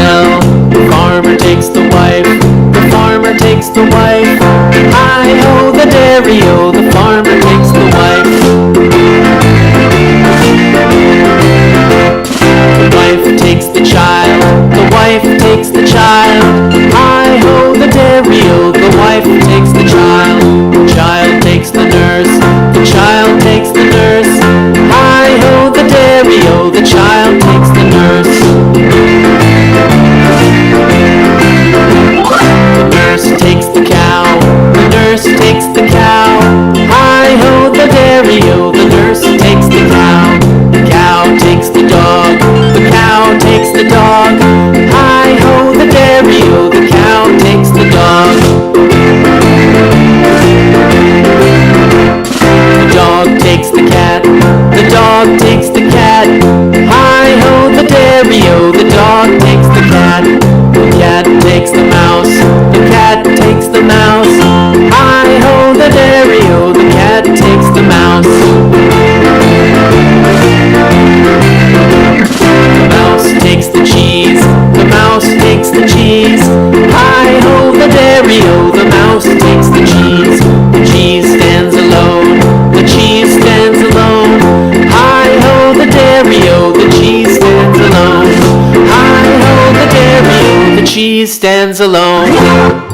sell. The farmer takes the wife, the farmer takes the wife. Hi-ho, the dairy-o, the farmer takes the wife. The wife takes the child, the wife takes the child. Hi-ho, the dairy-o, the wife takes the child. The child takes the nurse, the child takes the nurse. Hi-ho, the dairy-o, the child takes the nurse. The nurse takes the cow, the nurse takes the cow. Hi-ho, the dairy-o, the nurse takes the cow. The cow takes the dog, the cow takes the dog. Hi-ho, the dairy-o, the cow takes the dog. The dog takes the cat, the dog takes the cat. Hi-ho, the dairy-o, the dog takes the cat. The cat takes the mouse, the cat takes the mouse. Hi-ho, the dairy-o, the cat takes the mouse. The mouse takes the cheese, the mouse takes the cheese. Hi-ho, the dairy-o, the mouse takes the cheese. The cheese stands alone, the cheese stands alone. Hi-ho, the dairy-o, the cheese stands alone. Hi-ho, the dairy-o, the cheese stands alone.